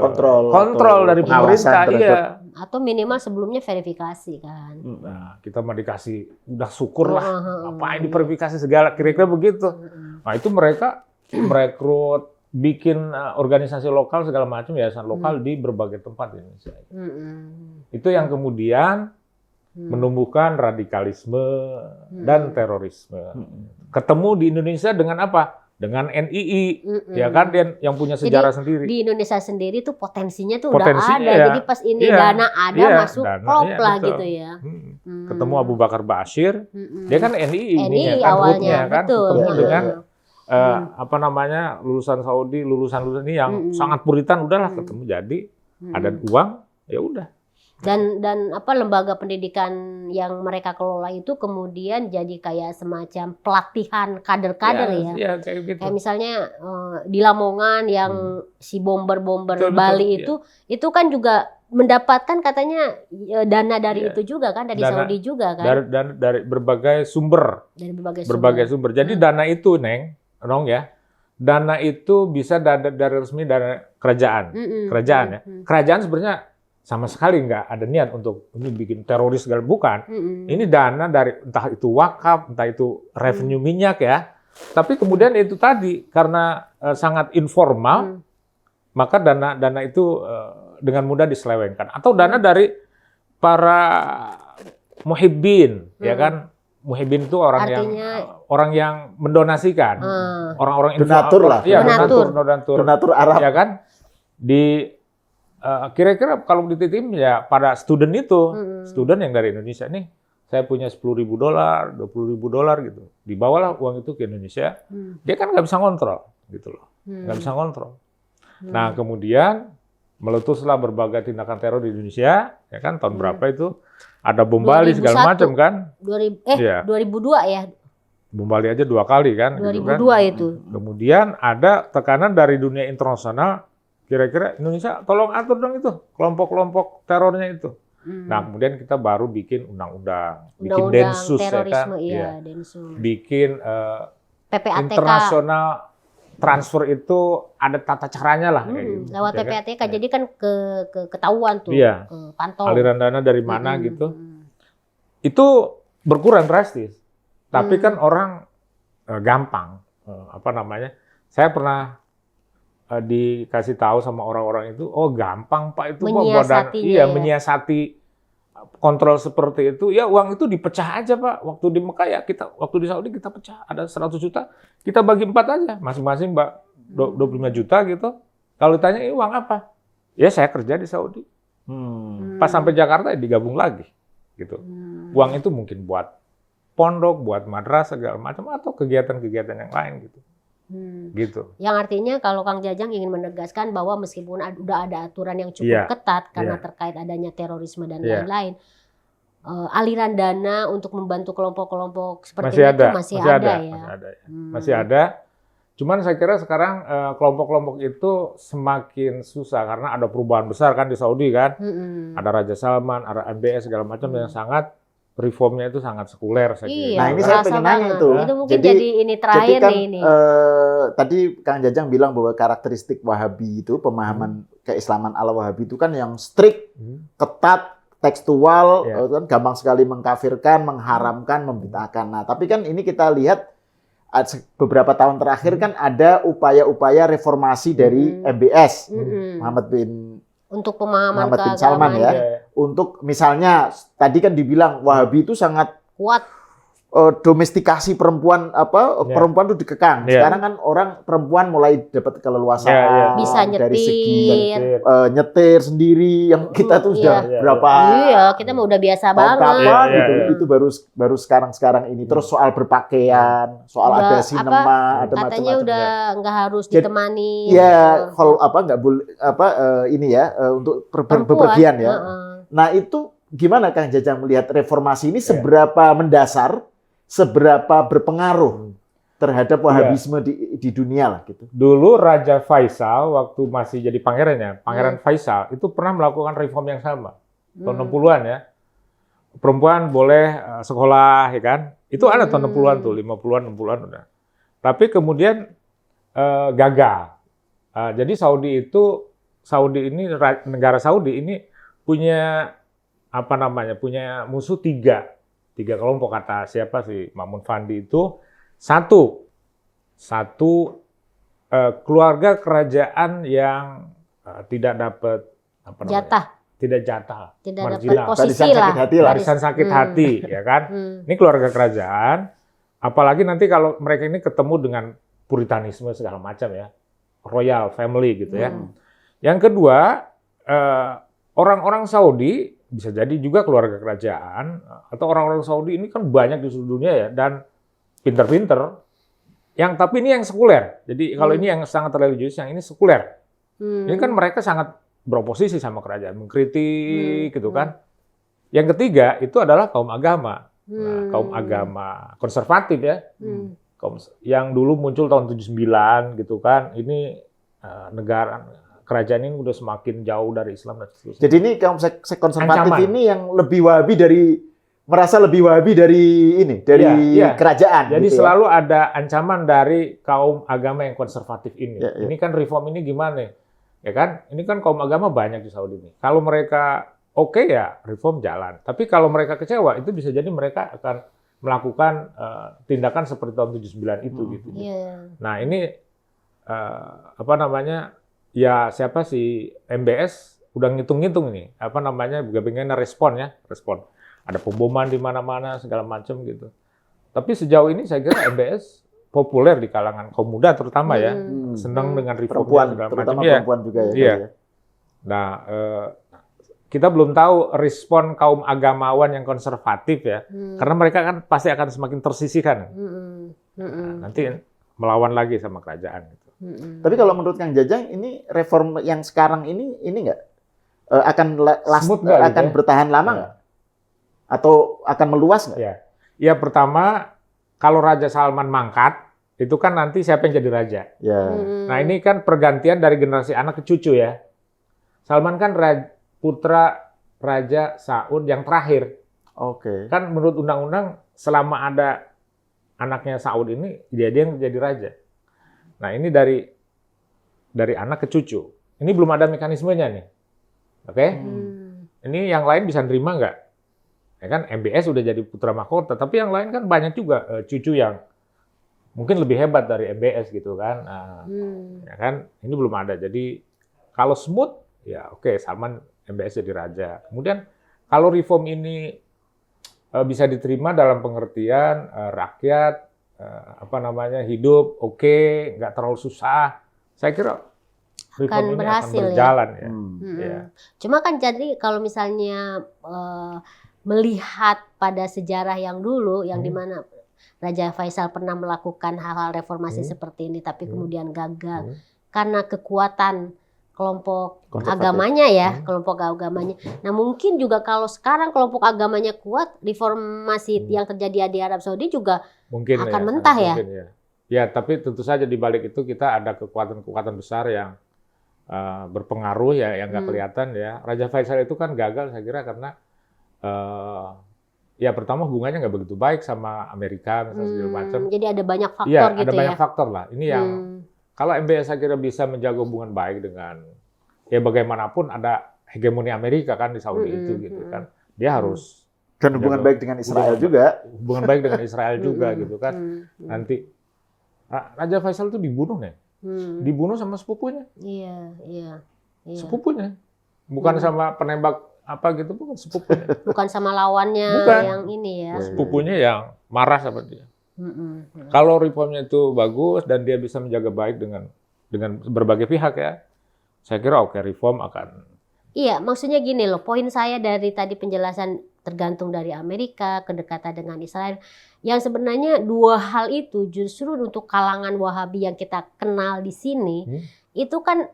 kontrol dari pemerintah. Iya. Atau minimal sebelumnya verifikasi kan. Nah, kita mah dikasih udah syukur lah. Ngapain diverifikasi segala, kira-kira begitu. Nah, itu mereka merekrut, bikin organisasi lokal segala macam, yayasan lokal di berbagai tempat di Indonesia. Itu yang kemudian menumbuhkan radikalisme dan terorisme. Ketemu di Indonesia dengan apa? dengan NII, ya kan, dia yang punya sejarah sendiri. Di Indonesia sendiri tuh potensinya tuh Potensinya udah ada. ya. Jadi pas ini Iya. dana ada Iya, masuk dana, klop iya, lah betul. gitu ya. Ketemu Abu Bakar Ba'asyir, dia kan NII, NII kan awalnya, rootnya kan, betul. ketemu Iya. dengan apa namanya, lulusan Saudi, lulusan ini yang sangat puritan, udahlah ketemu jadi ada uang, ya udah. Dan lembaga pendidikan yang mereka kelola itu kemudian jadi kayak semacam pelatihan kader-kader ya. Iya, kayak gitu. Kayak misalnya di Lamongan yang si bomber-bomber Betul, Bali betul, itu kan juga mendapatkan katanya dana dari Iya. itu juga kan, dari Dana Saudi juga kan. dari berbagai sumber. Dari berbagai Sumber. Jadi dana itu, Nong ya, dana itu bisa dari resmi dana kerajaan. Kerajaan ya. Kerajaan sebenarnya sama sekali nggak ada niat untuk ini bikin teroris segala, bukan. Ini dana dari entah itu wakaf, entah itu revenue minyak ya. Tapi kemudian itu tadi karena sangat informal, maka dana itu dengan mudah diselewengkan. Atau dana dari para muhibbin, ya kan? Muhibbin itu orang yang mendonasikan, orang-orang Donatur lah. Iya, Donatur. Donatur Arab. Ya kan? Kira-kira kalau dititipin ya pada student itu, student yang dari Indonesia nih, saya punya $10.000, $20.000 gitu. Dibawalah uang itu ke Indonesia, dia kan nggak bisa ngontrol, gitu loh, nggak bisa ngontrol. Nah kemudian meletuslah berbagai tindakan teror di Indonesia, ya kan, tahun berapa itu? Ada bom Bali segala macam kan? 2002 ya, Bom Bali aja 2 kali kan? 2002 gitu kan. itu. Kemudian ada tekanan dari dunia internasional, kira-kira Indonesia tolong atur dong itu kelompok-kelompok terornya itu. Nah kemudian kita baru bikin undang-undang, bikin Densus terorisme, ya kan, Densus. bikin PPATK. internasional transfer itu ada tata caranya lah. Kayak gitu, Lewat ya kan? PPATK, jadi kan ketahuan tuh, Iya. pantau. Aliran dana dari mana gitu. Itu berkurang drastis. Tapi kan orang gampang, saya pernah dikasih tahu sama orang-orang itu, oh gampang Pak itu kok menyiasati kontrol seperti itu, ya uang itu dipecah aja Pak. Waktu di Mekah ya waktu di Saudi kita pecah, ada 100 juta, kita bagi 4 aja, masing-masing Mbak 25 juta gitu. Kalau ditanya ini uang apa? Ya saya kerja di Saudi. Pas sampai Jakarta ya digabung lagi, gitu. Uang itu mungkin buat pondok, buat madrasah segala macam atau kegiatan-kegiatan yang lain gitu. Gitu. Yang artinya kalau Kang Jajang ingin menegaskan bahwa meskipun udah ada aturan yang cukup ketat karena terkait adanya terorisme dan lain-lain, aliran dana untuk membantu kelompok-kelompok seperti itu masih ada ya. Masih ada. Cuman saya kira sekarang kelompok-kelompok itu semakin susah karena ada perubahan besar kan di Saudi kan. Ada Raja Salman, ada MBS segala macam yang sangat reformnya itu sangat sekuler saya kira. Nah ini saya pengen nanya itu. Itu mungkin jadi ini terakhir kan, nih ini. Tadi Kang Jajang bilang bahwa karakteristik Wahabi itu, pemahaman keislaman ala Wahabi itu kan yang strict, ketat, tekstual, kan gampang sekali mengkafirkan, mengharamkan, membid'ahkan. Nah tapi kan ini kita lihat beberapa tahun terakhir kan ada upaya-upaya reformasi dari MBS, Muhammad bin Salman ya. Untuk misalnya tadi kan dibilang Wahabi itu sangat kuat, domestikasi perempuan, perempuan itu dikekang. Sekarang kan orang perempuan mulai dapat keleluasaan, bisa dari segi nyetir sendiri yang kita tuh sudah berapa kita mah udah biasa banget gitu. Itu baru sekarang ini. Terus soal berpakaian, soal ada sinema, ada macam-macam. Katanya udah nggak harus ditemani. Iya, kalau nggak boleh untuk bepergian ya. Nah itu gimana Kang Jajang melihat reformasi ini seberapa mendasar, seberapa berpengaruh terhadap Wahabisme di dunia lah gitu. Dulu Raja Faisal waktu masih jadi Pangeran Faisal itu pernah melakukan reform yang sama. Tahun 60-an ya. Perempuan boleh sekolah ya kan. Itu ada tahun 60-an tuh, 50-an, 60-an udah. Tapi kemudian gagal. Jadi negara Saudi ini punya punya musuh tiga kelompok, kata siapa sih Ma'mun Fandi itu. Satu keluarga kerajaan yang tidak dapat tidak dapat posisi lah, warisan sakit hati ya kan. Ini keluarga kerajaan, apalagi nanti kalau mereka ini ketemu dengan puritanisme segala macam ya, royal family gitu ya. Yang kedua, orang-orang Saudi bisa jadi juga keluarga kerajaan atau orang-orang Saudi ini kan banyak di seluruh dunia ya dan pinter-pinter. Tapi ini yang sekuler. Jadi kalau ini yang sangat religius, yang ini sekuler. Ini kan mereka sangat beroposisi sama kerajaan, mengkritik gitu kan. Yang ketiga itu adalah kaum agama. Nah, kaum agama konservatif ya. Yang dulu muncul tahun 79 gitu kan. Ini kerajaan ini udah semakin jauh dari Islam dan seterusnya. Jadi ini kaum konservatif Ancaman. ini yang lebih wahabi merasa lebih wahabi dari kerajaan. Jadi gitu selalu ada ancaman dari kaum agama yang konservatif ini. Ya. Ini kan reform ini gimana? Ya kan? Ini kan kaum agama banyak di Saudi ini. Kalau mereka oke ya reform jalan. Tapi kalau mereka kecewa itu bisa jadi mereka akan melakukan tindakan seperti tahun 79 itu gitu. Nah, ini ya siapa sih MBS udah ngitung-ngitung nih, bagaimana respon. Ada pemboman di mana-mana segala macam gitu. Tapi sejauh ini saya kira MBS populer di kalangan kaum muda terutama ya, senang dengan reform segala terutama macam. perempuan juga ya. Iya. Nah, kita belum tahu respon kaum agamawan yang konservatif ya, karena mereka kan pasti akan semakin tersisihkan. Nah, nanti melawan lagi sama kerajaan. Gitu. Tapi kalau menurut Kang Jajang, ini reform yang sekarang ini nggak akan bertahan lama nggak? Atau akan meluas nggak? Ya, pertama kalau Raja Salman mangkat, itu kan nanti siapa yang jadi raja. Nah, ini kan pergantian dari generasi anak ke cucu ya. Salman kan putra Raja Saud yang terakhir. Oke. Kan menurut undang-undang selama ada anaknya Saud ini, dia yang jadi raja. Nah, ini dari anak ke cucu. Ini belum ada mekanismenya nih. Oke? Ini yang lain bisa nerima nggak? Ya kan MBS udah jadi putra mahkota, tapi yang lain kan banyak juga cucu yang mungkin lebih hebat dari MBS gitu kan. Ya kan? Ini belum ada. Jadi kalau smooth ya oke, Salman MBS jadi raja. Kemudian kalau reform ini bisa diterima dalam pengertian rakyat hidup oke, nggak terlalu susah. Saya kira reform ini akan berjalan ya. Ya. Cuma kan jadi kalau misalnya melihat pada sejarah yang dulu, yang dimana Raja Faisal pernah melakukan hal-hal reformasi seperti ini, tapi kemudian gagal karena kekuatan kelompok agamanya ya, kelompok agamanya. Nah mungkin juga kalau sekarang kelompok agamanya kuat, reformasi yang terjadi di Arab Saudi juga mungkin akan mentah ya. Ya, tapi tentu saja di balik itu kita ada kekuatan-kekuatan besar yang berpengaruh ya, yang nggak kelihatan ya. Raja Faisal itu kan gagal saya kira karena ya pertama hubungannya nggak begitu baik sama Amerika misalnya segala macam. Jadi ada banyak faktor gitu ya. Ada banyak faktor lah. Ini yang kalau MBS saya kira bisa menjaga hubungan baik dengan ya bagaimanapun ada hegemoni Amerika kan di Saudi itu gitu kan. Dia harus dan hubungan baik dengan Israel juga. Hubungan baik dengan Israel juga gitu kan. Nanti Raja Faisal itu dibunuh nih. Dibunuh sama sepupunya. Iya. Sepupunya. Bukan sama penembak apa gitu, bukan sepupunya. Bukan sama lawannya yang ini ya. Sepupunya yang marah sama dia. Kalau reformnya itu bagus dan dia bisa menjaga baik dengan berbagai pihak ya, saya kira oke, reform akan. Iya, maksudnya gini loh, poin saya dari tadi penjelasan tergantung dari Amerika, kedekatan dengan Israel, yang sebenarnya dua hal itu justru untuk kalangan Wahabi yang kita kenal di sini, itu kan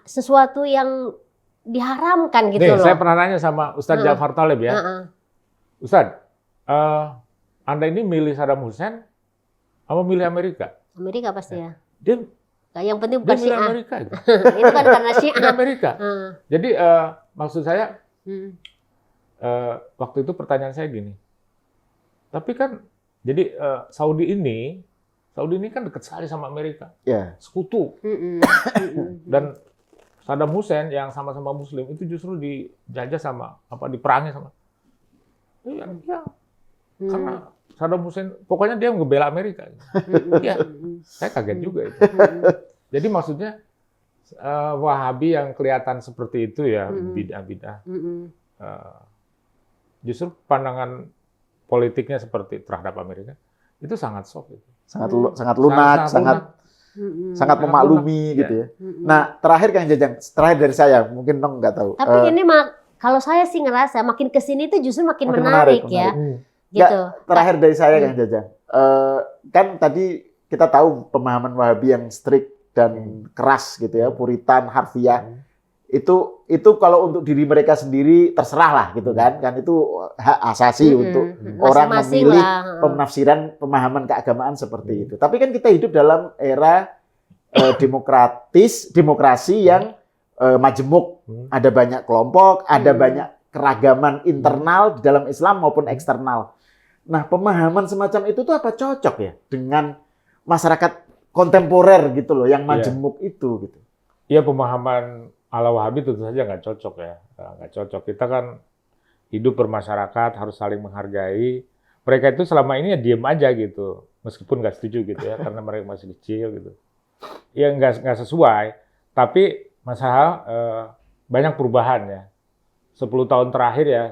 sesuatu yang diharamkan gitu loh. Saya pernah nanya sama Ustadz Ja'far Thalib ya. Ustadz, Anda ini milih Saddam Hussein apa milih Amerika? Amerika pasti ya. Dia yang penting bukan milih Syiah. Amerika. Gitu. Itu kan karena Syiah. Milih Amerika. Jadi maksud saya waktu itu pertanyaan saya gini. Tapi kan jadi Saudi ini kan dekat sekali sama Amerika. Sekutu. Dan Saddam Hussein yang sama-sama Muslim itu justru dijajah diperangi sama. Karena Saddam Hussein pokoknya dia ngebela Amerika. Saya kaget juga itu. Jadi maksudnya Wahabi yang kelihatan seperti itu ya bidah-bidah. Justru pandangan politiknya seperti terhadap Amerika itu sangat soft itu. Sangat lunak, sangat sangat memaklumi gitu ya. Nah, terakhir Kang Jajang, terakhir dari saya, mungkin Nong nggak tahu. Tapi ini kalau saya sih ngerasa makin kesini tuh justru makin menarik ya. Gitu. Terakhir dari saya Kang Jajang, kan tadi kita tahu pemahaman Wahabi yang strict dan keras gitu ya, puritan, harfiah. Itu kalau untuk diri mereka sendiri terserah lah gitu kan itu hak asasi untuk orang memilih penafsiran pemahaman keagamaan seperti itu. Tapi kan kita hidup dalam era demokrasi yang majemuk, ada banyak kelompok, ada banyak keragaman internal di dalam Islam maupun eksternal. Nah, pemahaman semacam itu tuh apa cocok ya dengan masyarakat kontemporer gitu loh yang majemuk itu gitu. Iya, pemahaman ala Wahabi tentu saja nggak cocok ya, nggak cocok. Kita kan hidup bermasyarakat, harus saling menghargai. Mereka itu selama ini ya diem aja gitu, meskipun nggak setuju gitu ya, karena mereka masih kecil gitu. Ya nggak sesuai, tapi masalah banyak perubahan ya. 10 tahun terakhir ya,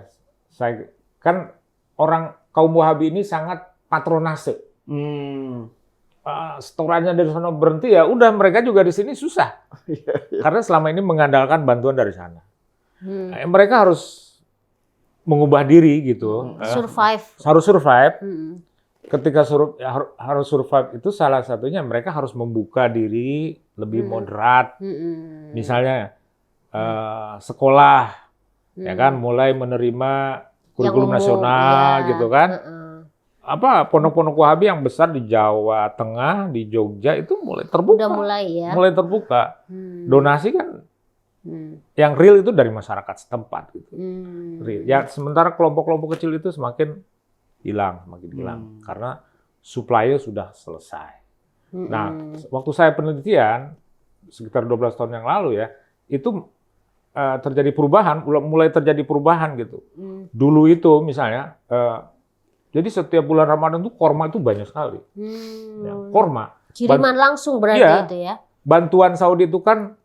saya kan kaum Wahabi ini sangat patronase. Setorannya dari sana berhenti ya udah mereka juga di sini susah karena selama ini mengandalkan bantuan dari sana. Mereka harus mengubah diri gitu, harus survive. Ketika harus survive itu salah satunya mereka harus membuka diri lebih moderat, misalnya sekolah ya kan mulai menerima kurikulum nasional gitu kan. Pondok-pondok Wahabi yang besar di Jawa Tengah, di Jogja itu mulai terbuka. Mulai terbuka. Donasi kan yang real itu dari masyarakat setempat gitu. Real. Ya sementara kelompok-kelompok kecil itu semakin hilang karena supply-nya sudah selesai. Nah, waktu saya penelitian sekitar 12 tahun yang lalu ya, itu terjadi perubahan, mulai terjadi perubahan gitu. Dulu itu misalnya jadi setiap bulan Ramadan tuh korma itu banyak sekali. Korma. Kiriman langsung berarti itu ya? Bantuan Saudi itu kan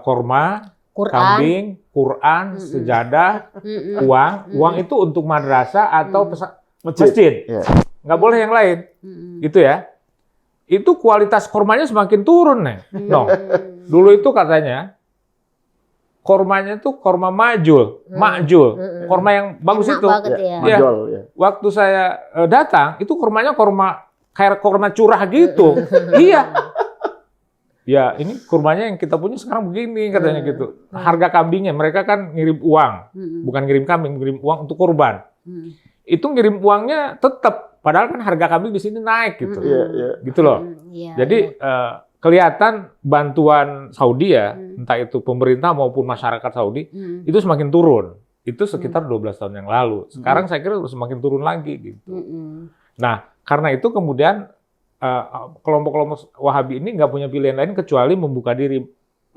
korma, kambing, Quran, sejadah, uang. Uang itu untuk madrasah atau masjid. Nggak boleh yang lain. Gitu ya. Itu kualitas kormanya semakin turun nih. Dulu itu katanya kormanya tuh korma makjul, korma yang bagus itu. Ya. Waktu saya datang, itu kormanya kayak korma curah gitu. Iya. Ya, ini kurmanya yang kita punya sekarang begini katanya gitu. Harga kambingnya, mereka kan ngirim uang, bukan ngirim kambing, ngirim uang untuk kurban. Itu ngirim uangnya tetap, padahal kan harga kambing di sini naik gitu. Gitu loh. Jadi kelihatan bantuan Saudi ya, entah itu pemerintah maupun masyarakat Saudi, itu semakin turun. Itu sekitar 12 tahun yang lalu. Sekarang saya kira harus semakin turun lagi gitu. Nah, karena itu kemudian kelompok-kelompok Wahabi ini nggak punya pilihan lain kecuali membuka diri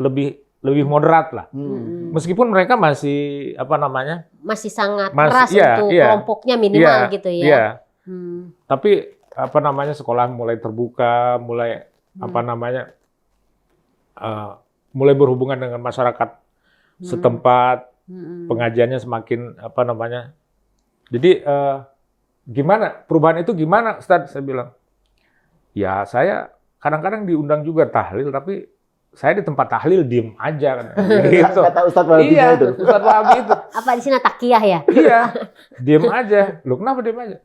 lebih moderat lah. Meskipun mereka masih masih sangat keras untuk kelompoknya minimal gitu ya. Iya. Tapi sekolah mulai terbuka, mulai mulai berhubungan dengan masyarakat setempat, pengajiannya semakin Jadi gimana perubahan itu gimana, Ustaz? Saya bilang, ya saya kadang-kadang diundang juga tahlil, tapi saya di tempat tahlil diem aja. Gitu. Kata Ustaz Wahabi itu. Ustaz Wahabi itu. Apa di sini takiyah ya? Iya, diem aja. Loh kenapa diem aja?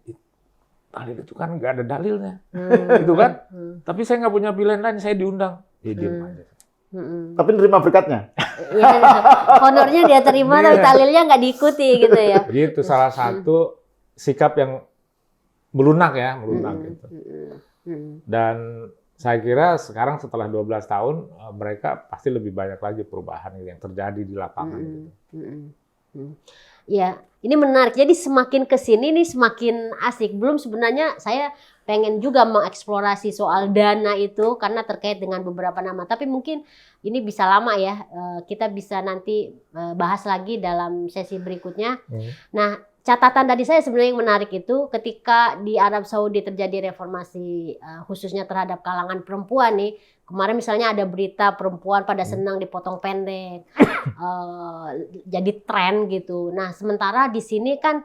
Tahlil itu kan nggak ada dalilnya, gitu kan? Tapi saya nggak punya pilihan lain, saya diundang, ya diem aja. Tapi nerima berkatnya. Ya, honornya dia terima, tapi tahlilnya nggak diikuti gitu ya. Gitu, salah satu sikap yang melunak gitu. Dan saya kira sekarang setelah 12 tahun, mereka pasti lebih banyak lagi perubahan yang terjadi di lapangan. Gitu. Ya, ini menarik. Jadi semakin kesini nih semakin asik. Belum sebenarnya saya pengen juga mengeksplorasi soal dana itu karena terkait dengan beberapa nama. Tapi mungkin ini bisa lama ya. Kita bisa nanti bahas lagi dalam sesi berikutnya. Nah, catatan tadi saya sebenarnya yang menarik itu ketika di Arab Saudi terjadi reformasi khususnya terhadap kalangan perempuan nih. Kemarin misalnya ada berita perempuan pada senang dipotong pendek, jadi tren gitu. Nah sementara di sini kan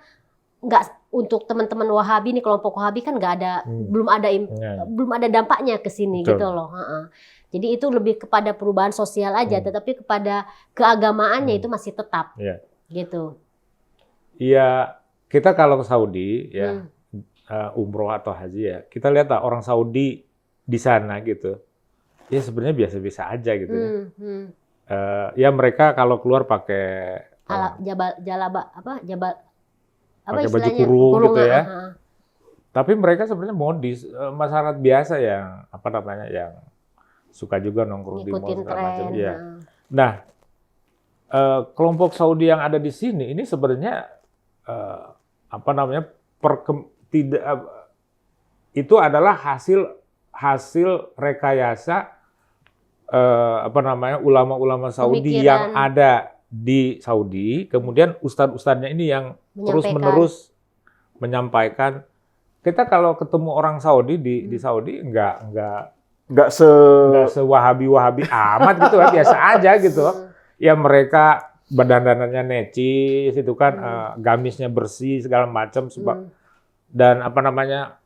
nggak, untuk teman-teman Wahabi nih, kelompok Wahabi kan nggak ada, belum ada dampaknya ke sini gitu loh. Jadi itu lebih kepada perubahan sosial aja, tetapi kepada keagamaannya itu masih tetap. Iya. Gitu. Iya, kita kalau ke Saudi ya, umroh atau haji ya, kita lihat lah orang Saudi di sana gitu. Ya sebenarnya biasa-biasa aja gitu ya. Ya mereka kalau keluar pakai pakai baju kurung gitu ya. Tapi mereka sebenarnya modis, masyarakat biasa yang apa namanya yang suka juga nongkrong di mall segala macam ya. Nah, kelompok Saudi yang ada di sini ini sebenarnya apa namanya itu adalah hasil rekayasa apa namanya ulama-ulama Saudi yang ada di Saudi, kemudian ustadz-ustadznya ini yang terus-menerus menyampaikan. Kita kalau ketemu orang Saudi di Saudi nggak sewahabi-wahabi amat gitu kan, biasa aja gitu. Ya mereka dandanannya necis itu kan, gamisnya bersih segala macam, dan apa namanya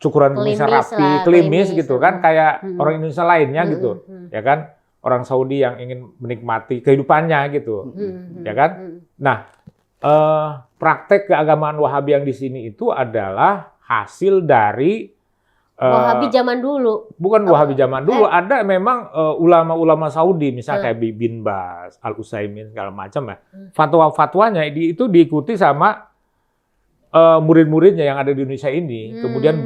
cukuran Indonesia rapi, klimis gitu kan, kayak orang Indonesia lainnya gitu, ya kan, orang Saudi yang ingin menikmati kehidupannya gitu, ya kan. Nah, praktek keagamaan Wahabi yang di sini itu adalah hasil dari Wahabi zaman dulu. Bukan Wahabi zaman dulu, ada memang ulama-ulama Saudi, misalnya kayak Bin Baz, Al Utsaimin segala macam ya. Fatwa-fatwanya itu diikuti sama murid-muridnya yang ada di Indonesia ini, kemudian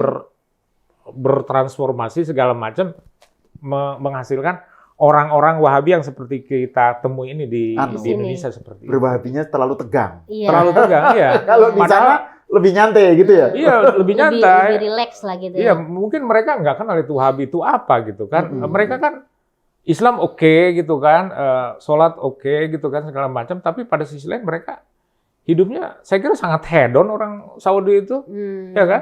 bertransformasi segala macam, menghasilkan orang-orang Wahabi yang seperti kita temui ini di Indonesia seperti itu. Berwahabinya terlalu tegang. Iya. Terlalu tegang, iya. Kalau di sana lebih nyantai gitu ya? Iya, lebih nyantai. Lebih rileks lah gitu Iya, ya. mungkin mereka nggak kenal itu Wahabi itu apa gitu kan. Mereka kan Islam oke gitu kan, sholat oke gitu kan, segala macam. Tapi pada sisi lain mereka hidupnya, saya kira sangat hedon orang Saudi itu, ya kan?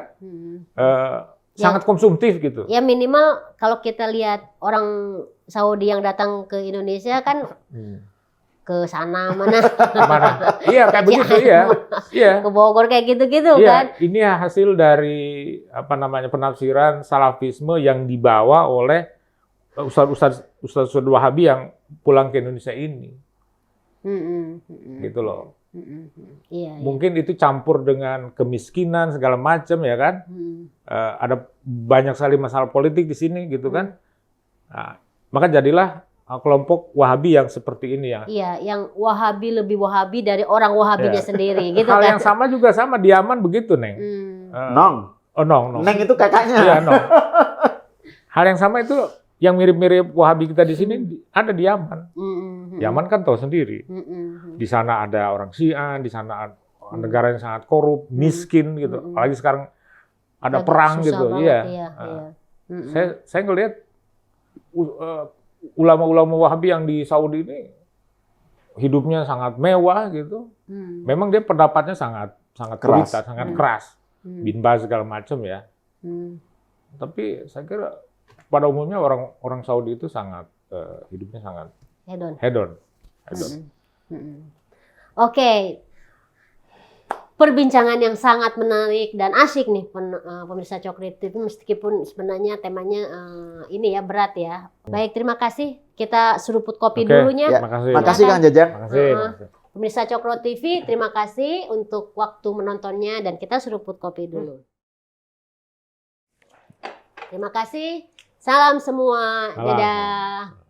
Sangat konsumtif gitu. Ya minimal kalau kita lihat orang Saudi yang datang ke Indonesia kan ke sana mana? Iya kayak begitu ya. Iya. Ke Bogor kayak gitu-gitu kan. Ini hasil dari apa namanya penafsiran salafisme yang dibawa oleh ustadz Wahabi yang pulang ke Indonesia ini. Gitu loh. Iya. Mungkin itu campur dengan kemiskinan segala macam ya kan. Ada banyak sekali masalah politik di sini gitu kan. Nah, maka jadilah kelompok Wahabi yang seperti ini ya. Iya, yang Wahabi lebih Wahabi dari orang Wahabinya sendiri gitu Hal kan. yang sama juga sama di Yaman begitu, Neng. Nong. Oh, Nong. Neng itu kakaknya. Iya, Nong. Hal yang sama itu yang mirip-mirip Wahabi kita di sini ada di Yaman. Yaman kan tahu sendiri. Di sana ada orang Syiah, di sana negara yang sangat korup, miskin gitu. Apalagi sekarang ada perang gitu. Iya. Saya ngelihat ulama-ulama Wahabi yang di Saudi ini hidupnya sangat mewah gitu. Memang dia pendapatnya sangat keras, sangat keras. Bin Baz segala macam ya. Tapi saya kira pada umumnya orang Saudi itu sangat hidupnya sangat hedon. Oke. Perbincangan yang sangat menarik dan asyik nih pemirsa Cokrit TV, meskipun sebenarnya temanya ini ya berat ya. Baik, terima kasih. Kita seruput kopi dulunya. Ya, makasih Kang Jajang. Makasih. Pemirsa Cokro TV, terima kasih untuk waktu menontonnya dan kita seruput kopi dulu. Terima kasih. Salam semua. Salam. Dadah.